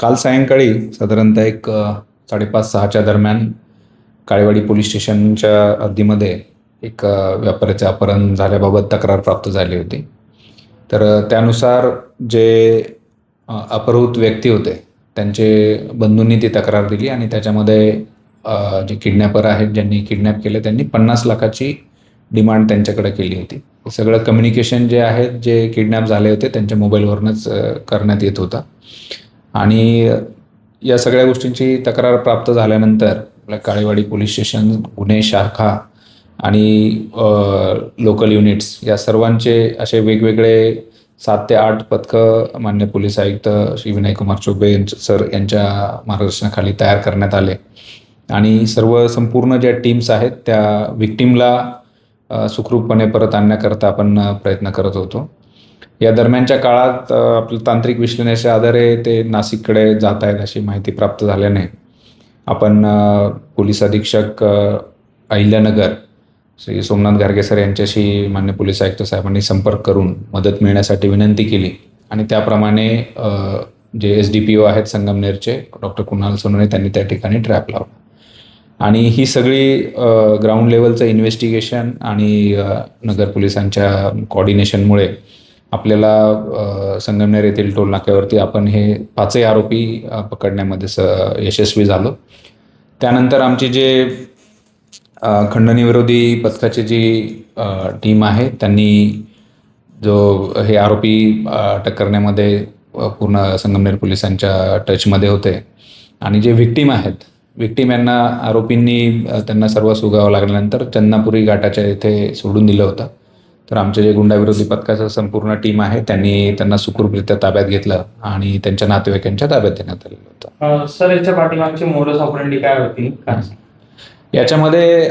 काल सायंकाळी साधारणतः 5:30-6च्या दरम्यान काळेवाडी पोलीस स्टेशनच्या हद्दीमध्ये व्यापाऱ्याचे अपहरण झाल्याबाबत तक्रार प्राप्त झाली होती. तर त्यानुसार जे अपहृत व्यक्ती होते त्यांचे बंधूंनी ती तक्रार दिली आणि त्याच्यामध्ये जे किडनॅपर आहेत ज्यांनी किडनॅप केलं त्यांनी 50 लाखाची डिमांड त्यांच्याकडे केली होती. हे सगळं कम्युनिकेशन जे आहेत जे किडनॅप झाले होते त्यांच्या मोबाईलवरूनच करण्यात येत होतं. आणि या सगळ्या गोष्टींची तक्रार प्राप्त झाल्यानंतर आपल्या काळेवाडी पोलीस स्टेशन, गुन्हे शाखा आणि लोकल युनिट्स या सर्वांचे असे वेगवेगळे 7 ते 8 पथकं माननीय पोलीस आयुक्त श्री विनयकुमार चौबे सर यांच्या मार्गदर्शनाखाली तयार करण्यात आले आणि संपूर्ण ज्या टीम्स आहेत त्या व्हिक्टीमला सुखरूपपणे परत आणण्याकरता आपण प्रयत्न करत होतो. या दरम्यानच्या काळात आपलं तांत्रिक विश्लेषणाच्या आधारे ते नाशिककडे जात आहेत अशी माहिती प्राप्त झाल्याने आपण पोलीस अधीक्षक अहिल्यानगर श्री सोमनाथ गार्गे सर यांच्याशी मान्य पोलीस आयुक्त साहेबांनी संपर्क करून मदत मिळण्यासाठी विनंती केली आणि त्याप्रमाणे जे SDPO आहेत संगमनेरचे डॉक्टर कुणाल सोनवणे त्यांनी त्या ठिकाणी ट्रॅप लावला आणि ही सगळी ग्राउंड लेवलचं इन्व्हेस्टिगेशन आणि नगर पोलिसांच्या कोऑर्डिनेशनमुळे आपल्याला संगमनेर येथील टोल नाक्यावरती आपण हे 5ही आरोपी पकडण्यामध्ये यशस्वी झालो. त्यानंतर आमची जे खंडणी विरोधी पथकाची जी टीम आहे त्यांनी हे आरोपी अटक करण्यामध्ये पूर्ण संगमनेर पोलिसांच्या टचमध्ये होते आणि जे व्हिक्टीम यांना आरोपींनी त्यांना सर्व सुगावं लागल्यानंतर चन्नापुरी घाटाच्या इथे सोडून दिलं होतं. तर आमचे जे गुंडाविरोधी पथकाचं संपूर्ण टीम आहे त्यांना सुखरूपरित्या ताब्यात घेतलं आणि त्यांच्या नातेवाईकांच्या ताब्यात देण्यात आलेलं होतं. सर, याच्या पाठीमागची मोडस ऑपरेंडी काय होती? याच्यामध्ये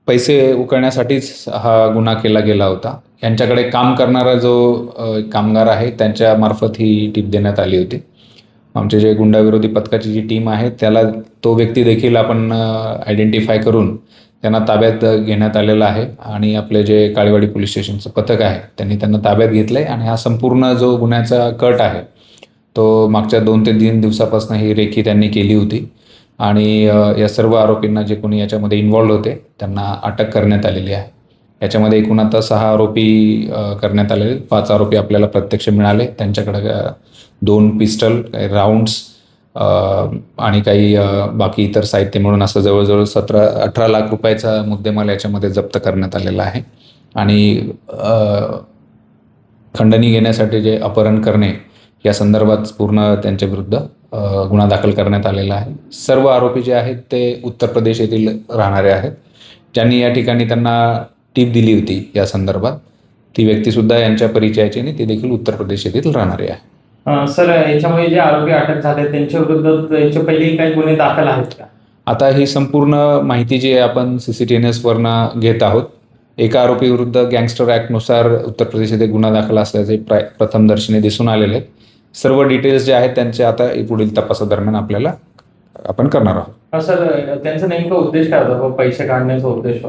पैसे उकळण्यासाठीच हा गुन्हा केला गेला होता. यांच्याकडे काम करणारा जो कामगार आहे त्यांच्यामार्फत ही टीप देण्यात आली होती. आमचे जे गुंडाविरोधी पथकाची जी टीम आहे त्याला तो व्यक्ती देखील आपण आयडेंटिफाय करून त्यांना ताब्यात घेण्यात आलेला आहे आणि आपले जे काळेवाडी पोलीस स्टेशनचं पथक आहे त्यांना ताब्यात घेतलं आहे आणि हा संपूर्ण जो गुन्ह्याचा कट आहे तो मागच्या 2 ते 3 दिवसापासून ही रेखी त्यांनी केली होती आणि या सर्व आरोपींना जे कोणी याच्यामध्ये इन्व्हॉल्व होते त्यांना अटक करण्यात आलेली आहे. याच्यामध्ये एकूण आता 6 आरोपी करण्यात आलेले. 5 आरोपी आपल्याला प्रत्यक्ष मिळाले. त्यांच्याकडे 2 पिस्टल, काही राऊंड्स आणि काही बाकी इतर साहित्य मिळून असं जवळजवळ 17-18 लाख रुपयाचा मुद्देमाल याच्यामध्ये जप्त करण्यात आलेला आहे आणि खंडणी घेण्यासाठी जे अपहरण करणे या संदर्भात पूर्ण त्यांच्या विरुद्ध गुन्हा दाखल करण्यात आलेला आहे. सर्व आरोपी जे आहेत ते उत्तर प्रदेश येथील राहणारे आहेत. ज्यांनी या ठिकाणी त्यांना टीप दिली होती या संदर्भात ती व्यक्तीसुद्धा यांच्या परिचयाची आणि ती देखील उत्तर प्रदेश येथील राहणारे आहे. सर, याच्यामध्ये जे आरोपी अटक झाले त्यांच्या विरुद्ध यांचे पहिलेही काही गुन्हे दाखल आहेत का? आता ही संपूर्ण माहिती जी आहे आपण CCTNSवरनं घेत आहोत. एका आरोपी विरुद्ध गँगस्टर ॲक्टनुसार उत्तर प्रदेश येथे गुन्हा दाखल असल्याचे प्रथमदर्शनी दिसून आलेले आहेत. सर्व डिटेल्स जे आहेत त्यांचे आता पुढील तपासादरम्यान आपण करणार आहोत. सर, त्यांचा नेमका उद्देश काय होता? पैसे काढण्याचा उद्देश?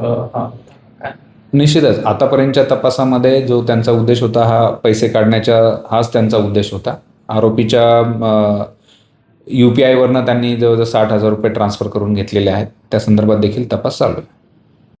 निश्चितच आतापर्यंतच्या तपासामध्ये जो त्यांचा उद्देश होता हा पैसे काढण्याचा हाच त्यांचा उद्देश होता. आरोपीच्या UPI वरनं त्यांनी जवळजवळ 60,000 रुपये ट्रान्सफर करून घेतलेले आहेत. त्या संदर्भात देखील तपास चालू आहे.